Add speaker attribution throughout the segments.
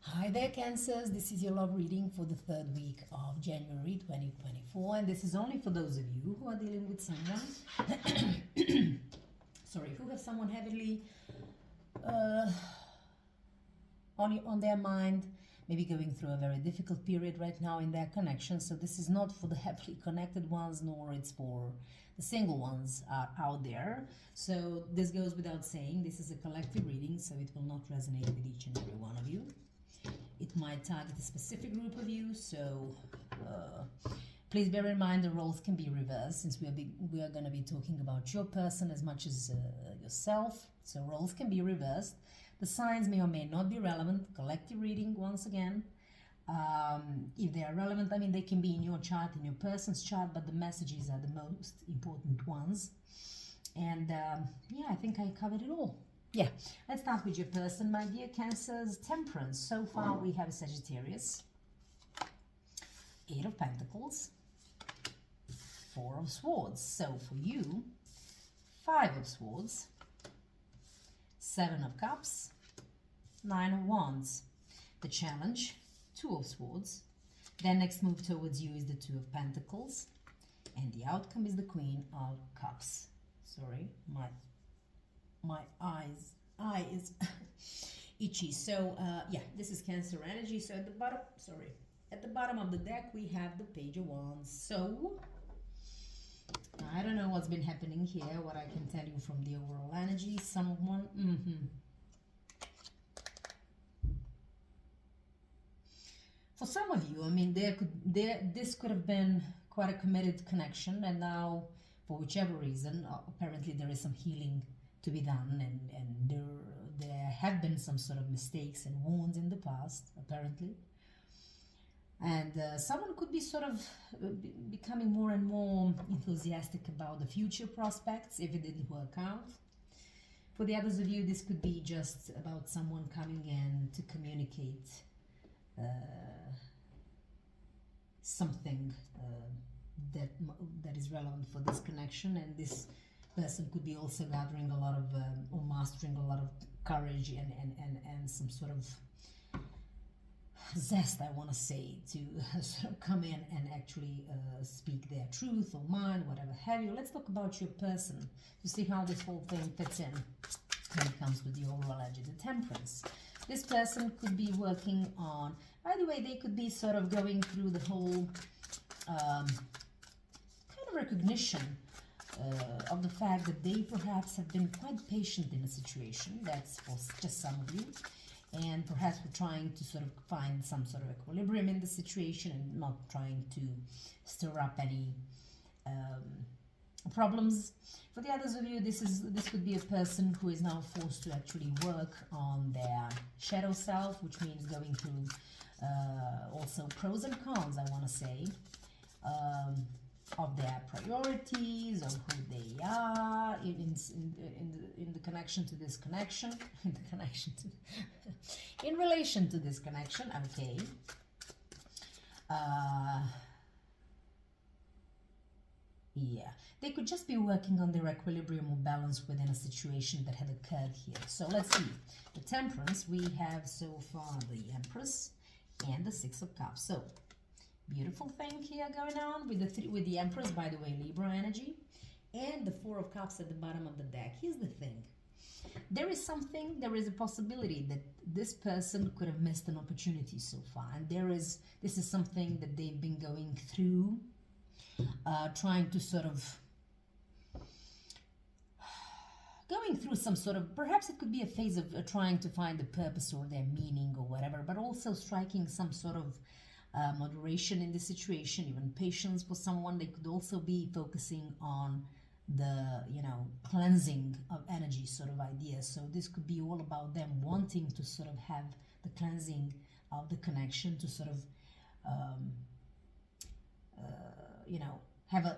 Speaker 1: Hi there, Cancers. This is your love reading for the third week of January 2024, and this is only for those of you who are dealing with someone, sorry, who have someone heavily uh, on their mind, maybe going through a very difficult period right now in their connection. So this is not for the happily connected ones, nor it's for the single ones out there. So this goes without saying. This is a collective reading, so it will not resonate with each and every one of you. It might target a specific group of you, so please bear in mind the roles can be reversed, since we are going to be talking about your person as much as yourself. So roles can be reversed. The signs may or may not be relevant. Collective reading, once again. If they are relevant, I mean, they can be in your chart, in your person's chart, but the messages are the most important ones. And yeah, I think I covered it all. Yeah, let's start with your person, my dear Cancers. Temperance. So far we have Sagittarius, 8 of Pentacles, 4 of Swords. So for you, 5 of Swords, 7 of Cups, 9 of Wands. The challenge, 2 of Swords. Their next move towards you is the 2 of Pentacles, and the outcome is the Queen of Cups. Sorry, my eye is itchy. So yeah, this is Cancer energy. So at the bottom of the deck we have the Page of Wands. So I don't know what's been happening here. What I can tell you from the overall energy, someone for some of you, I mean, this could have been quite a committed connection, and now for whichever reason, apparently there is some healing to be done, and there have been some sort of mistakes and wounds in the past, apparently. And someone could be sort of becoming more and more enthusiastic about the future prospects if it didn't work out. For the others of you, this could be just about someone coming in to communicate something that is relevant for this connection, and this person could be also gathering a lot of or mastering a lot of courage and some sort of zest, I want to say, to sort of come in and actually speak their truth or mind, whatever have you. Let's talk about your person to see how this whole thing fits in when it comes with the overall energy. The Temperance. This person could be working on, by the way, they could be sort of going through the whole kind of recognition of the fact that they perhaps have been quite patient in a situation. That's for just some of you. And perhaps we're trying to sort of find some sort of equilibrium in the situation and not trying to stir up any problems. For the others of you, this could be a person who is now forced to actually work on their shadow self, which means going through also pros and cons, I want to say, of their priorities, of who they are in the connection to this connection, in relation to this connection. Okay. Yeah, they could just be working on their equilibrium or balance within a situation that had occurred here. So let's see. The Temperance, we have so far the Empress and the 6 of Cups. So beautiful thing here going on with the Empress, by the way, Libra energy, and the 4 of Cups at the bottom of the deck. Here's the thing. There is a possibility that this person could have missed an opportunity so far, and this is something that they've been going through, trying to sort of going through some sort of, perhaps it could be a phase of trying to find the purpose or their meaning or whatever, but also striking some sort of moderation in the situation, even patience for someone. They could also be focusing on the, cleansing of energy sort of idea. So this could be all about them wanting to sort of have the cleansing of the connection, to sort of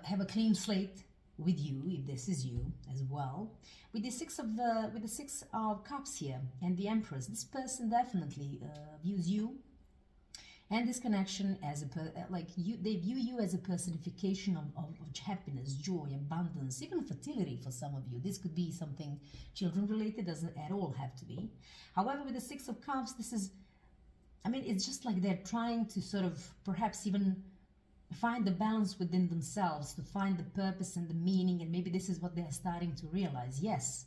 Speaker 1: have a clean slate with you, if this is you as well. With the six of Cups here and the Empress, this person definitely views you and this connection as they view you as a personification of happiness, joy, abundance, even fertility for some of you. This could be something children related, doesn't at all have to be. However, with the 6 of Cups, this is I mean, it's just like they're trying to sort of perhaps even find the balance within themselves, to find the purpose and the meaning, and maybe this is what they're starting to realize. Yes,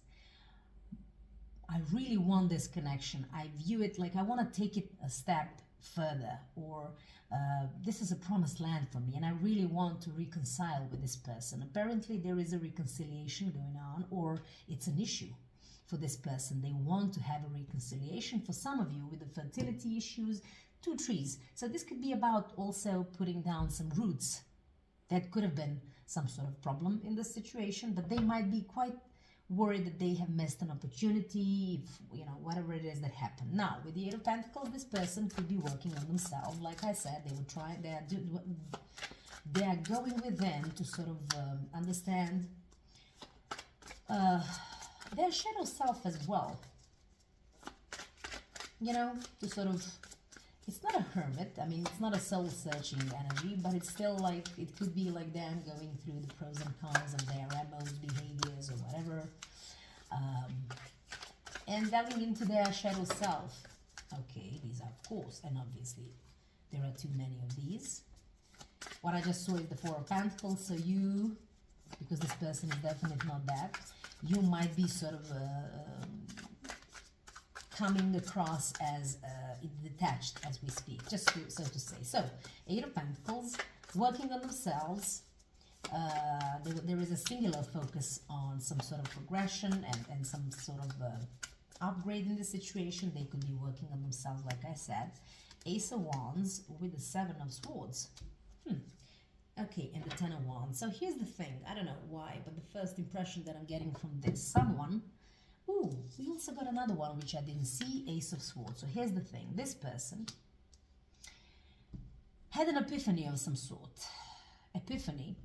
Speaker 1: I really want this connection. I view it like I want to take it a step further, or this is a promised land for me and I really want to reconcile with this person. Apparently there is a reconciliation going on, or it's an issue for this person. They want to have a reconciliation. For some of you with the fertility issues, 2 trees. So this could be about also putting down some roots. That could have been some sort of problem in this situation, but they might be quite worried that they have missed an opportunity, if, you know, whatever it is that happened. Now, with the Eight of Pentacles, this person could be working on themselves. Like I said, they would try, they are going within to sort of understand their shadow self as well. You know, to sort of, it's not a hermit, I mean, it's not a soul-searching energy, but it's still like, it could be like them going through the pros and cons of their MOs, behaviors, or whatever, and delving into their shadow self. Okay, these are, of course, and obviously, there are too many of these. What I just saw is the Four of Pentacles, so you, because this person is definitely not that, you might be sort of coming across as detached as we speak, just to, so to say. So, Eight of Pentacles, working on themselves. There is a singular focus on some sort of progression and some sort of upgrade in the situation. They could be working on themselves, like I said. Ace of Wands with the Seven of Swords. Okay, and the Ten of Wands. So here's the thing. I don't know why, but the first impression that I'm getting from this, someone... Ooh, we also got another one which I didn't see, Ace of Swords. So here's the thing. This person had an epiphany of some sort. Epiphany.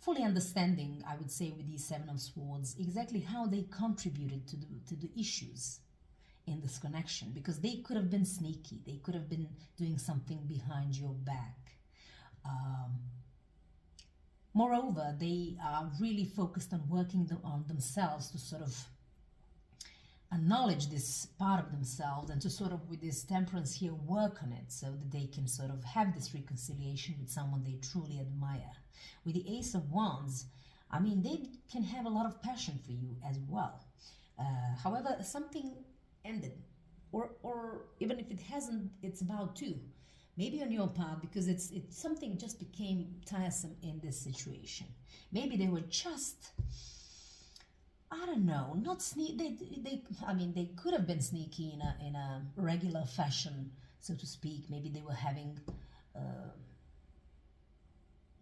Speaker 1: Fully understanding, I would say, with these Seven of Swords, exactly how they contributed to the issues in this connection. Because they could have been sneaky. They could have been doing something behind your back. Moreover, they are really focused on working on themselves to sort of acknowledge this part of themselves and to sort of, with this Temperance here, work on it so that they can sort of have this reconciliation with someone they truly admire. With the Ace of Wands, I mean, they can have a lot of passion for you as well. However, something ended, or even if it hasn't, it's about to. Maybe on your part, because it's something just became tiresome in this situation. Maybe they were just, I don't know, not sneaky. I mean, they could have been sneaky in a regular fashion, so to speak. Maybe they were having,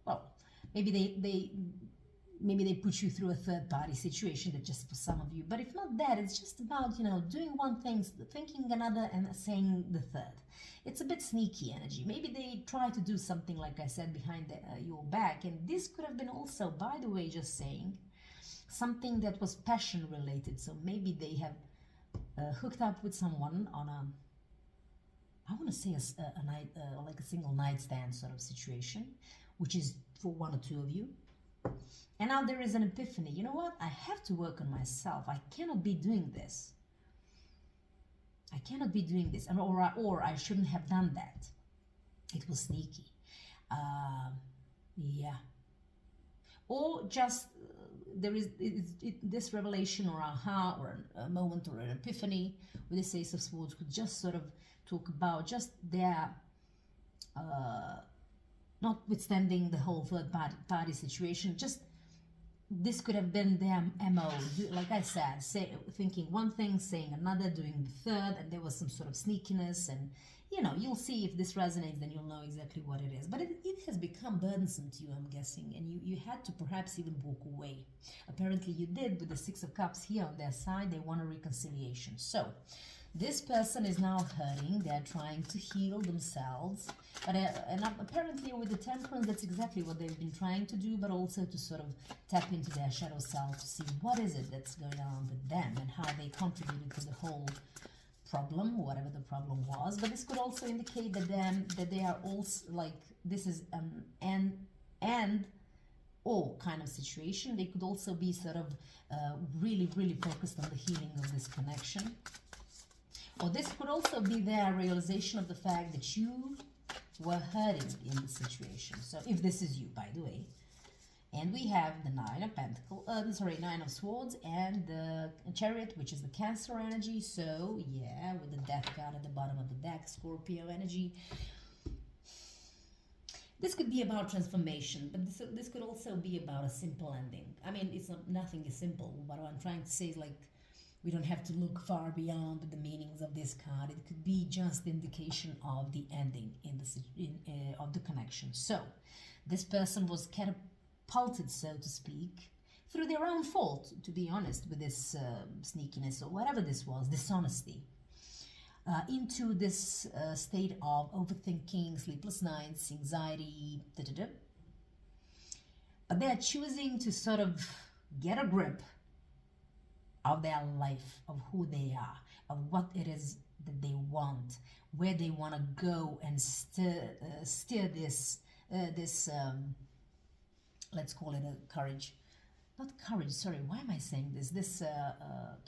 Speaker 1: well, maybe they put you through a third-party situation that just for some of you. But if not that, it's just about, you know, doing one thing, thinking another, and saying the third. It's a bit sneaky energy. Maybe they try to do something, like I said, behind your back. And this could have been also, by the way, just saying, something that was passion-related. So maybe they have hooked up with someone on a, I want to say a night, like a single nightstand sort of situation, which is for one or two of you. And now there is an epiphany. You know what? I have to work on myself. I cannot be doing this. I cannot be doing this. Or I shouldn't have done that. It was sneaky. Yeah. Or just there is this revelation or aha or a moment or an epiphany with this Ace of Swords could just sort of talk about just their... notwithstanding the whole third party situation, just this could have been their MO, like I said, thinking one thing, saying another, doing the third, and there was some sort of sneakiness, and you know, you'll see if this resonates, then you'll know exactly what it is. But it has become burdensome to you, I'm guessing, and you had to perhaps even walk away. Apparently you did, with the Six of Cups here on their side. They want a reconciliation. So this person is now hurting. They're trying to heal themselves. But and apparently with the Temperance, that's exactly what they've been trying to do, but also to sort of tap into their shadow self to see what is it that's going on with them and how they contributed to the whole problem, whatever the problem was. But this could also indicate that they are also, like, this is an and or kind of situation. They could also be sort of really, really focused on the healing of this connection. Or this could also be their realization of the fact that you were hurting in the situation. So if this is you, by the way. And we have the Nine of Swords and the Chariot, which is the Cancer energy. So yeah, with the Death card at the bottom of the deck, Scorpio energy. This could be about transformation, but this could also be about a simple ending. I mean, nothing is simple. But what I'm trying to say is, like, we don't have to look far beyond the meanings of this card. It could be just the indication of the ending of the connection. So this person was catapulted, so to speak, through their own fault, to be honest, with this sneakiness or whatever this was, dishonesty, into this state of overthinking, sleepless nights, anxiety, But they're choosing to sort of get a grip of their life, of who they are, of what it is that they want, where they want to go, and steer this, let's call it a courage. Not courage, sorry, why am I saying this? This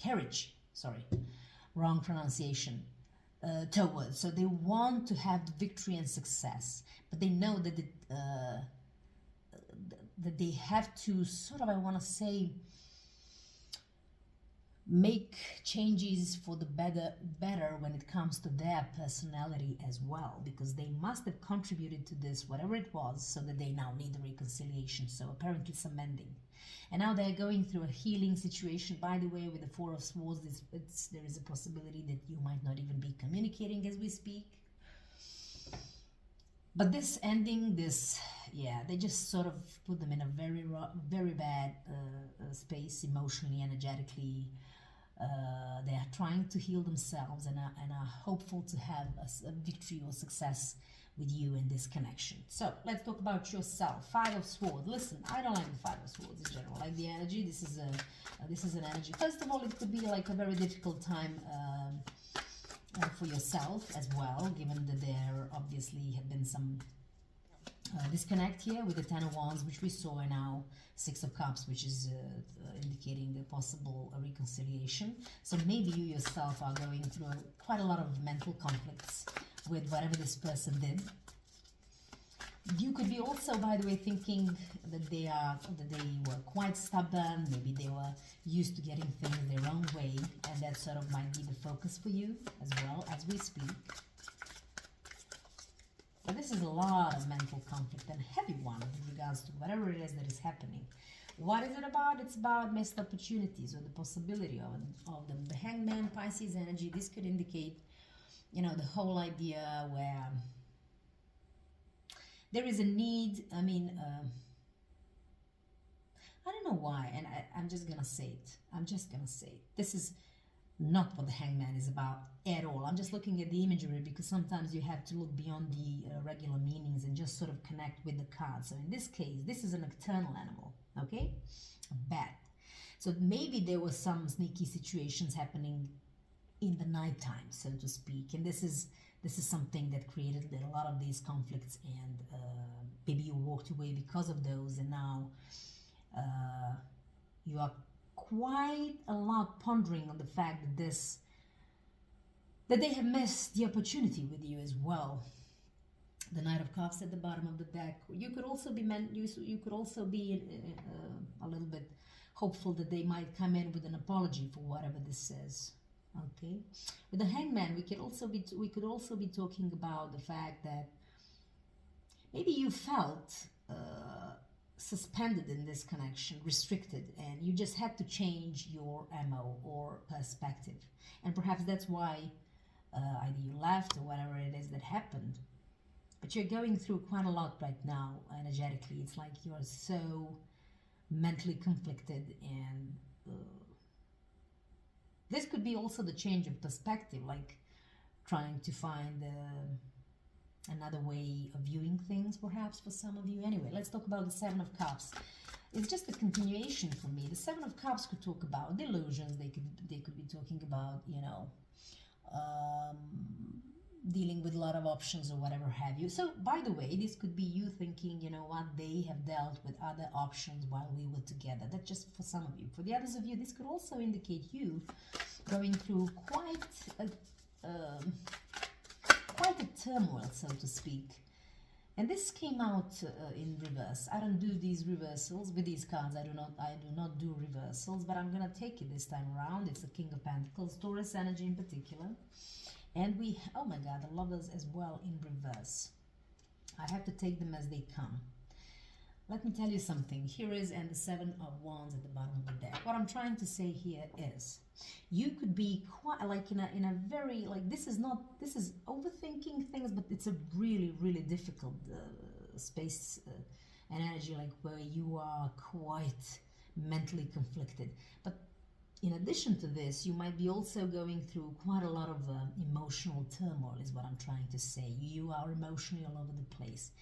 Speaker 1: carriage, sorry, wrong pronunciation, towards. So they want to have victory and success, but they know that that they have to sort of, I want to say, make changes for the better when it comes to their personality as well, because they must have contributed to this, whatever it was, so that they now need the reconciliation. So apparently some mending. And now they're going through a healing situation. By the way, with the Four of Swords, there is a possibility that you might not even be communicating as we speak. But this ending, they just sort of put them in a very bad space, emotionally, energetically. They are trying to heal themselves and are hopeful to have a victory or success with you in this connection. So let's talk about yourself. Five of Swords. Listen, I don't like the Five of Swords in general. Like the energy, this is an energy. First of all, it could be like a very difficult time for yourself as well, given that there obviously have been some disconnect here with the Ten of Wands, which we saw, and now Six of Cups, which is indicating a possible reconciliation. So maybe you yourself are going through quite a lot of mental conflicts with whatever this person did. You could be also, by the way, thinking that they were quite stubborn. Maybe they were used to getting things their own way, and that sort of might be the focus for you as well as we speak. But this is a lot of mental conflict, and a heavy one with regards to whatever it is that is happening. What is it about? It's about missed opportunities, or the possibility of them. The Hangman, Pisces energy, this could indicate, the whole idea where there is a need. I mean, I don't know why, and I'm just gonna say it. This is not what the Hangman is about at all. I'm just looking at the imagery, because sometimes you have to look beyond the regular meanings and just sort of connect with the cards. So in this case, this is a nocturnal animal, okay? A bat. So maybe there were some sneaky situations happening in the nighttime, so to speak, and this is something that created a lot of these conflicts, and maybe you walked away because of those, and now you are quite a lot pondering on the fact that they have missed the opportunity with you as well. The Knight of Cups at the bottom of the deck. You could also be a little bit hopeful that they might come in with an apology for whatever this says. Okay, with the Hangman, we could also be talking about the fact that maybe you felt suspended in this connection, restricted, and you just had to change your MO or perspective, and perhaps that's why either you left or whatever it is that happened. But you're going through quite a lot right now energetically. It's like you're so mentally conflicted, and this could be also the change of perspective, like trying to find another way of viewing things, perhaps, for some of you. Anyway, let's talk about the Seven of Cups. It's just a continuation for me. The Seven of Cups could talk about delusions. They could be talking about, dealing with a lot of options or whatever have you. So, by the way, this could be you thinking, they have dealt with other options while we were together. That's just for some of you. For the others of you, this could also indicate you going through quite a um, quite a turmoil, so to speak. And this came out in reverse. I don't do these reversals with these cards. I do not do reversals, but I'm gonna take it this time around. It's the King of Pentacles, Taurus energy in particular. And we, oh my God, the Lovers as well in reverse. I have to take them as they come. Let me tell you something. Here is, and the Seven of Wands at the bottom of the deck. What I'm trying to say here is, you could be quite like in a very, like, this is overthinking things, but it's a really, really difficult space and energy, like where you are quite mentally conflicted. But in addition to this, you might be also going through quite a lot of emotional turmoil, is what I'm trying to say. You are emotionally all over the place.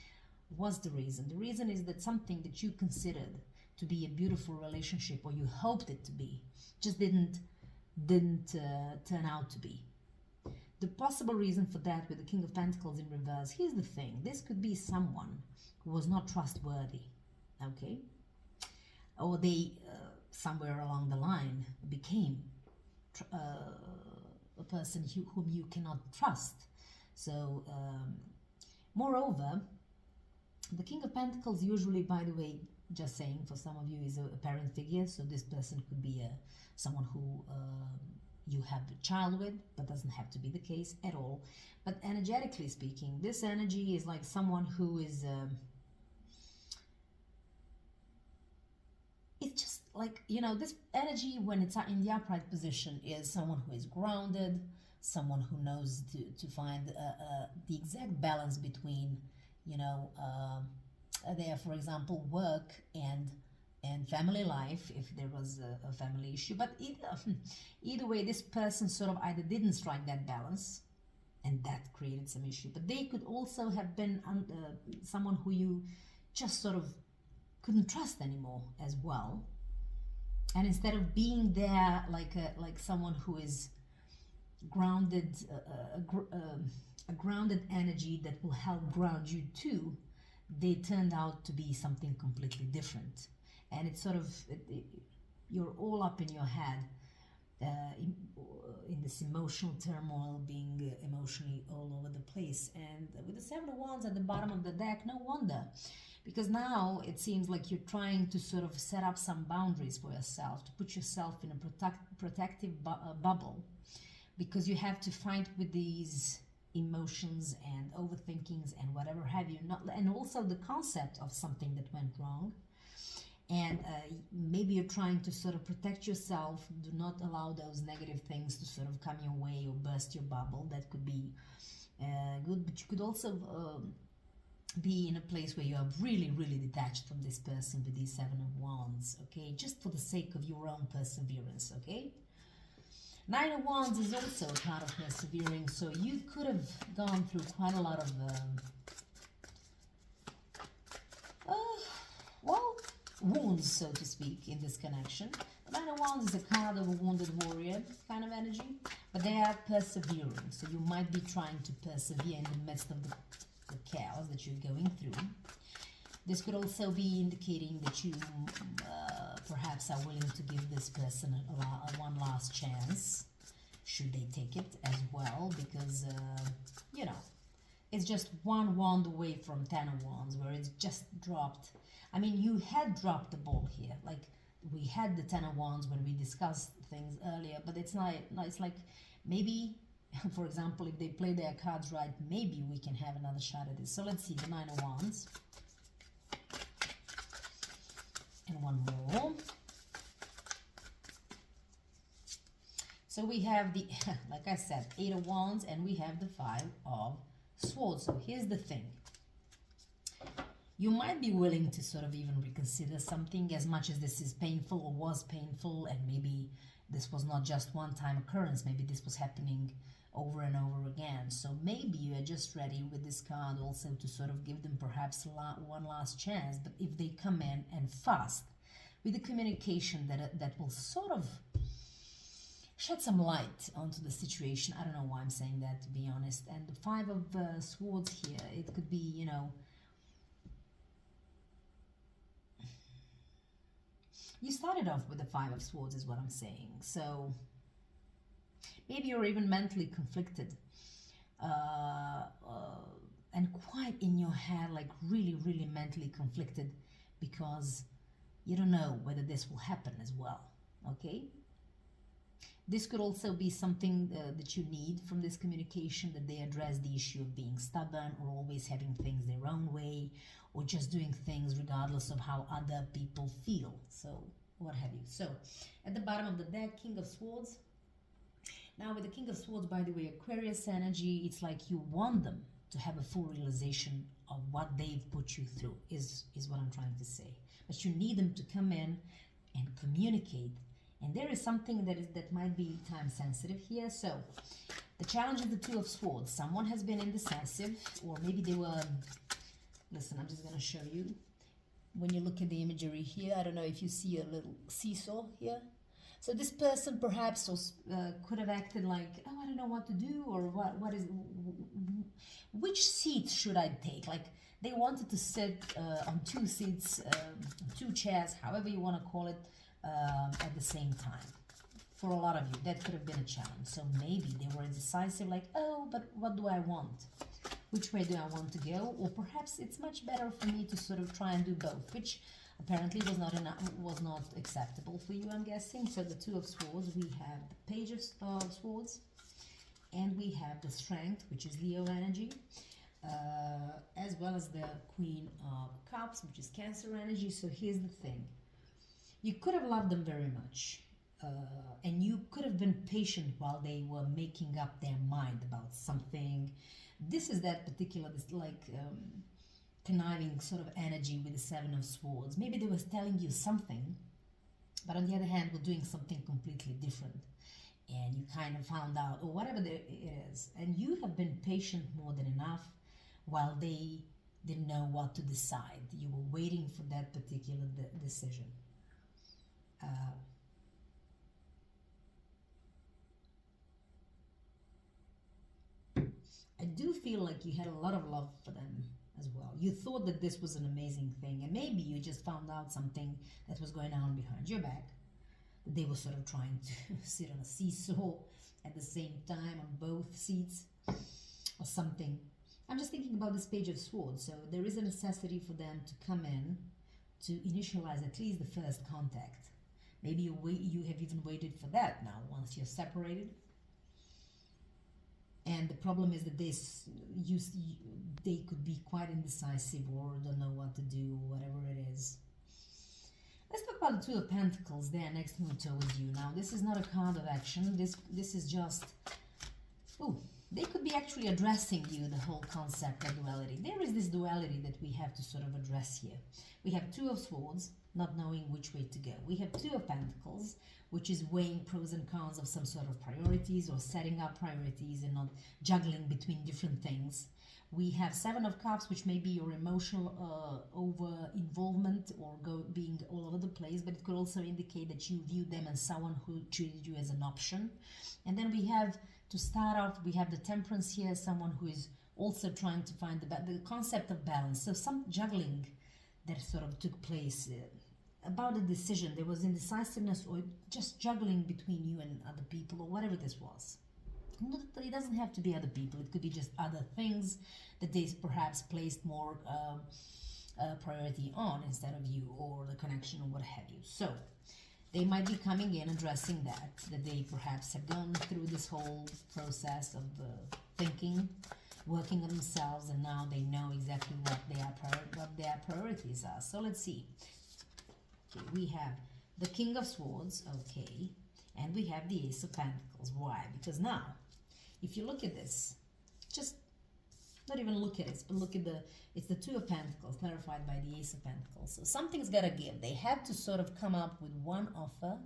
Speaker 1: What's the reason? The reason is that something that you considered to be a beautiful relationship, or you hoped it to be, just didn't turn out to be. The possible reason for that with the King of Pentacles in reverse, here's the thing. This could be someone who was not trustworthy, okay? Or they, somewhere along the line, became a person whom you cannot trust. So, moreover, the King of Pentacles usually, by the way, just saying, for some of you, is a parent figure. So this person could be someone who you have a child with, but doesn't have to be the case at all. But energetically speaking, this energy is like someone who is... it's just like, you know, this energy when it's in the upright position is someone who is grounded, someone who knows to find the exact balance between, you know, their, for example, work and family life, if there was a family issue. But either way, this person sort of either didn't strike that balance, and that created some issue, but they could also have been someone who you just sort of couldn't trust anymore as well. And instead of being there like someone who is grounded, a grounded energy that will help ground you too, they turned out to be something completely different. And it's sort of, you're all up in your head, in this emotional turmoil, being emotionally all over the place. And with the Seven of Wands at the bottom of the deck, no wonder. Because now it seems like you're trying to sort of set up some boundaries for yourself, to put yourself in a protective bubble, because you have to fight with these emotions and overthinkings and whatever have you, and also the concept of something that went wrong. And maybe you're trying to sort of protect yourself, do not allow those negative things to sort of come your way or burst your bubble. That could be good, but you could also be in a place where you are really, really detached from this person with these Seven of Wands, okay? Just for the sake of your own perseverance, okay? Nine of Wands is also a card of persevering, so you could have gone through quite a lot of, well, wounds, so to speak, in this connection. The Nine of Wands is a card of a wounded warrior kind of energy, but they are persevering, so you might be trying to persevere in the midst of the chaos that you're going through. This could also be indicating that you perhaps are willing to give this person one last chance, should they take it as well, because, you know, it's just one wand away from Ten of Wands, where it's just dropped. I mean, you had dropped the ball here. Like, we had the Ten of Wands when we discussed things earlier, but it's not, it's like, maybe, for example, if they play their cards right, maybe we can have another shot at this. So let's see, the Nine of Wands. And one more. So we have the, like I said, Eight of Wands, and we have the Five of Swords. So here's the thing. You might be willing to sort of even reconsider something, as much as this is painful or was painful, and maybe this was not just one-time occurrence. Maybe this was happening over and over again. So maybe you are just ready with this card also to sort of give them perhaps one last chance. But if they come in and fast with the communication that will sort of shed some light onto the situation. I don't know why I'm saying that, to be honest. And the Five of Swords here, it could be, you know, you started off with the Five of Swords is what I'm saying. So Maybe you're even mentally conflicted, uh, uh, and quite in your head, like really, really mentally conflicted, because you don't know whether this will happen as well. Okay? This could also be something that you need from this communication, that they address the issue of being stubborn or always having things their own way, or just doing things regardless of how other people feel. So, what have you. So, at the bottom of the deck, King of Swords. Now, with the King of Swords, by the way, Aquarius energy, it's like you want them to have a full realization of what they've put you through, is what I'm trying to say. But you need them to come in and communicate. And there is something that might be time sensitive here. So the challenge of the Two of Swords. Someone has been indecisive, or maybe they were... Listen, I'm just going to show you. When you look at the imagery here, I don't know if you see a little seesaw here. So this person perhaps was, could have acted like, oh, I don't know what to do, or which seat should I take? Like, they wanted to sit on two seats, two chairs, however you want to call it, at the same time. For a lot of you, that could have been a challenge. So maybe they were indecisive, like, oh, but what do I want? Which way do I want to go? Or perhaps it's much better for me to sort of try and do both, which apparently was not acceptable for you, I'm guessing. So the Two of Swords, we have the Page of Swords, and we have the Strength, which is Leo energy, as well as the Queen of Cups, which is Cancer energy. So here's the thing. You could have loved them very much, and you could have been patient while they were making up their mind about something. This is that particular, this like conniving sort of energy with the Seven of Swords. Maybe they were telling you something, but on the other hand, were doing something completely different. And you kind of found out, or whatever it is. And you have been patient more than enough while they didn't know what to decide. You were waiting for that particular decision. I do feel like you had a lot of love for them as well. You thought that this was an amazing thing, and maybe you just found out something that was going on behind your back, that they were sort of trying to sit on a seesaw at the same time on both seats or something. I'm just thinking about this Page of Swords. So there is a necessity for them to come in to initialize at least the first contact. Maybe you have even waited for that now, once you're separated. And the problem is that they could be quite indecisive, or don't know what to do, or whatever it is. Let's talk about the Two of Pentacles there next to towards you. Now, this is not a card of action. This is just... Oh, they could be actually addressing you, the whole concept of duality. There is this duality that we have to sort of address here. We have Two of Swords, not knowing which way to go. We have Two of Pentacles, which is weighing pros and cons of some sort of priorities, or setting up priorities and not juggling between different things. We have Seven of Cups, which may be your emotional over-involvement or being all over the place, but it could also indicate that you view them as someone who treated you as an option. And then we have, to start off, we have the Temperance here, someone who is also trying to find the concept of balance. So some juggling that sort of took place about a decision. There was indecisiveness, or just juggling between you and other people, or whatever this was. It doesn't have to be other people. It could be just other things that they perhaps placed more priority on instead of you, or the connection, or what have you. So they might be coming in addressing that they perhaps have gone through this whole process of thinking, working on themselves, and now they know exactly what their priorities are. So let's see. Okay, we have the King of Swords, okay, and we have the Ace of Pentacles. Why? Because now, if you look at this, just not even look at it, but look at it's the Two of Pentacles clarified by the Ace of Pentacles. So something's got to give. They have to sort of come up with one offer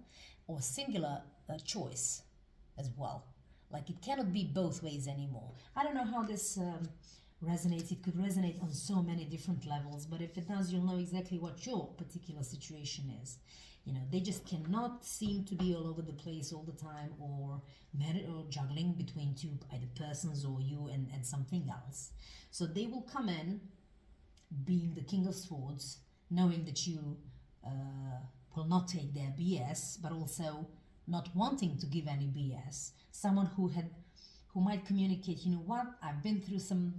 Speaker 1: or singular choice as well. Like, it cannot be both ways anymore. I don't know how this resonates. It could resonate on so many different levels, but if it does, you'll know exactly what your particular situation is. You know, they just cannot seem to be all over the place all the time, or juggling between two either persons or you and something else. So they will come in being the King of Swords, knowing that you will not take their BS, but also not wanting to give any BS, someone who might communicate, you know what, I've been through some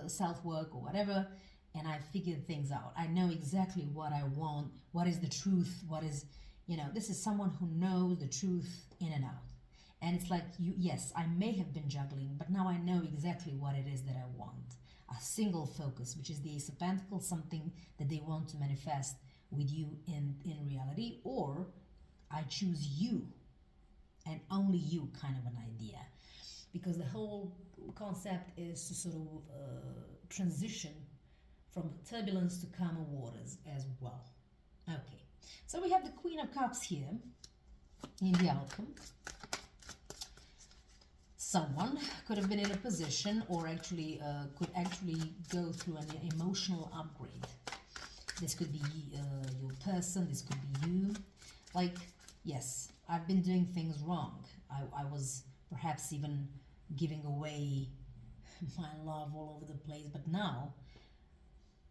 Speaker 1: self-work or whatever, and I figured things out. I know exactly what I want, what is the truth, what is, you know, this is someone who knows the truth in and out. And it's like, yes, I may have been juggling, but now I know exactly what it is that I want. A single focus, which is the Ace of Pentacles, something that they want to manifest with you in reality, or I choose you and only you kind of an idea. Because the whole concept is to sort of transition from turbulence to calmer waters as well. Okay, so we have the Queen of Cups here in the outcome. Someone could have been in a position, or actually could actually go through an emotional upgrade. This could be your person, this could be you. Like, yes, I've been doing things wrong. I was perhaps even giving away my love all over the place, but now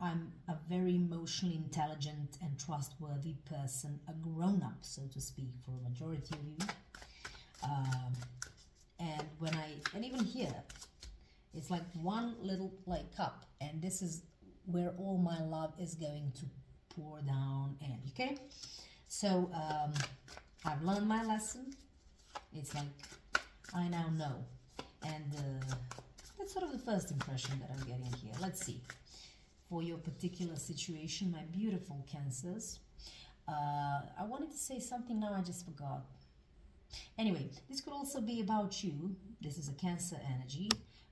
Speaker 1: I'm a very emotionally intelligent and trustworthy person, a grown-up, so to speak, for a majority of you. And even here, it's like one little like cup, and this is where all my love is going to pour down in, okay? So I've learned my lesson. It's like I now know, and that's sort of the first impression that I'm getting here. Let's see, for your particular situation, my beautiful Cancers. I wanted to say something, now I just forgot. Anyway, this could also be about you. This is a Cancer energy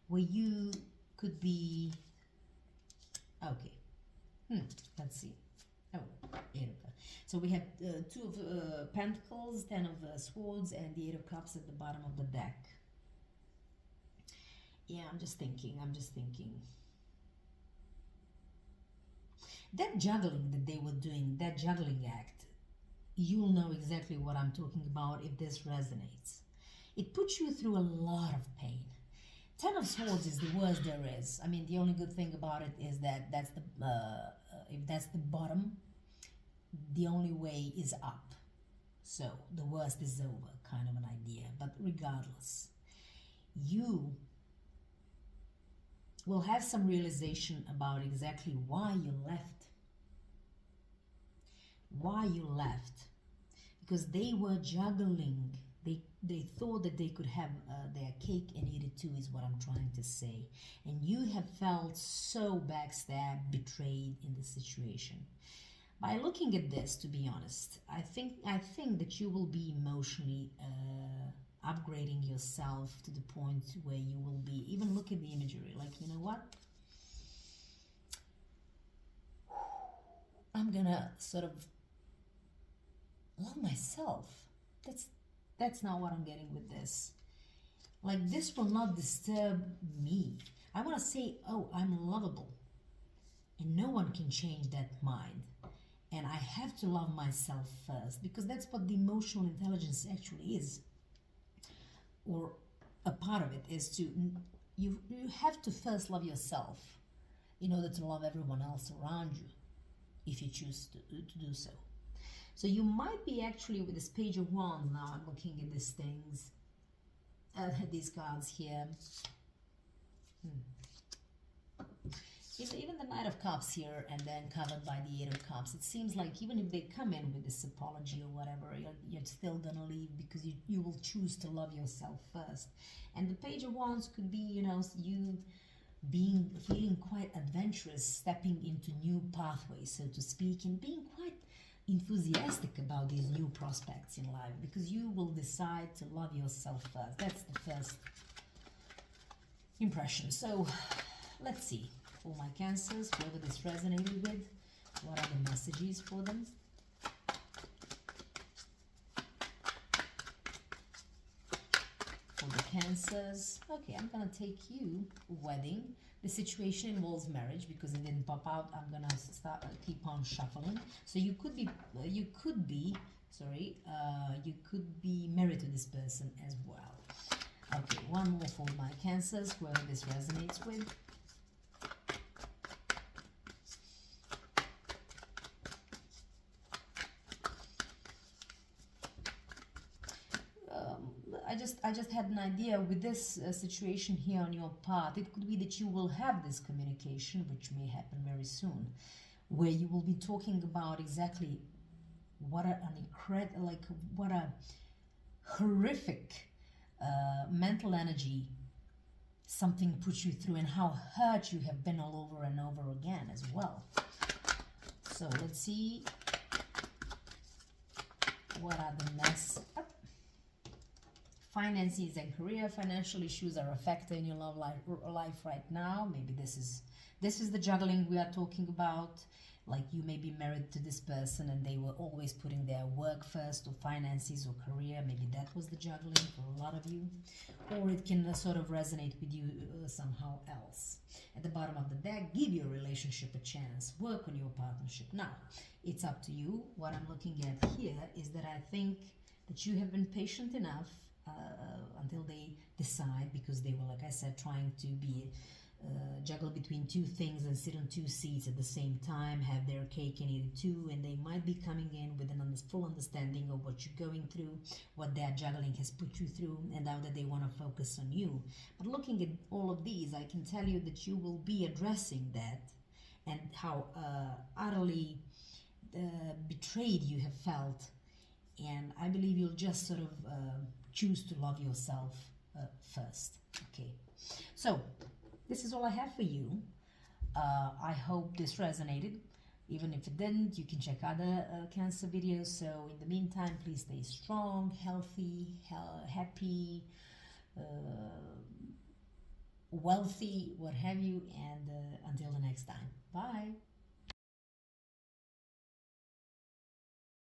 Speaker 1: where you could be, okay, let's see. Oh, Eight of, so we have Two of Pentacles, Ten of Swords, and the Eight of Cups at the bottom of the deck. Yeah, I'm just thinking. That juggling that they were doing, that juggling act, you'll know exactly what I'm talking about if this resonates. It puts you through a lot of pain. Ten of Swords is the worst there is. I mean, the only good thing about it is that that's the if that's the bottom, the only way is up. So the worst is over, kind of an idea. But regardless, you will have some realization about exactly why you left. Why you left. Because they were juggling. They thought that they could have their cake and eat it too, is what I'm trying to say. And you have felt so backstabbed, betrayed in the situation. By looking at this, to be honest, I think that you will be emotionally upgrading yourself to the point where you will be, even look at the imagery, like, you know what? I'm gonna sort of love myself. That's not what I'm getting with this. Like, this will not disturb me. I want to say, oh, I'm lovable. And no one can change that mind. And I have to love myself first, because that's what the emotional intelligence actually is. Or a part of it is to, you have to first love yourself in order to love everyone else around you, if you choose to do so. So you might be actually with this Page of Wands now. I'm looking at these things, these cards here. Even the Knight of Cups here, and then covered by the Eight of Cups. It seems like even if they come in with this apology or whatever, you're still gonna leave, because you will choose to love yourself first. And the Page of Wands could be, you know, you feeling quite adventurous, stepping into new pathways, so to speak, and being quite enthusiastic about these new prospects in life, because you will decide to love yourself first. That's the first impression. So let's see, for my Cancers, whoever this resonated with, what are the messages for them? For the Cancers, okay, I'm gonna take you, wedding. The situation involves marriage, because it didn't pop out. I'm gonna keep on shuffling. So you could be married to this person as well. Okay, one more for my Cancers, whoever this resonates with. I just had an idea with this situation here on your part. It could be that you will have this communication, which may happen very soon, where you will be talking about exactly what what a horrific mental energy something puts you through, and how hurt you have been all over and over again as well. So let's see, what are the mess up? Finances and career. Financial issues are affecting your love life right now. Maybe this is the juggling we are talking about. Like, you may be married to this person and they were always putting their work first, or finances or career. Maybe that was the juggling for a lot of you. Or it can sort of resonate with you somehow else. At the bottom of the deck, give your relationship a chance. Work on your partnership. Now, it's up to you. What I'm looking at here is that I think that you have been patient enough until they decide, because they were, like I said, trying to be juggle between two things and sit on two seats at the same time, have their cake and eat it too, and they might be coming in with an full understanding of what you're going through, what their juggling has put you through, and now that they want to focus on you. But looking at all of these, I can tell you that you will be addressing that, and how utterly betrayed you have felt, and I believe you'll just sort of choose to love yourself first. Okay, so this is all I have for you. I hope this resonated. Even if it didn't, you can check other Cancer videos. So in the meantime, please stay strong, healthy, happy, wealthy, what have you, and until the next time. Bye.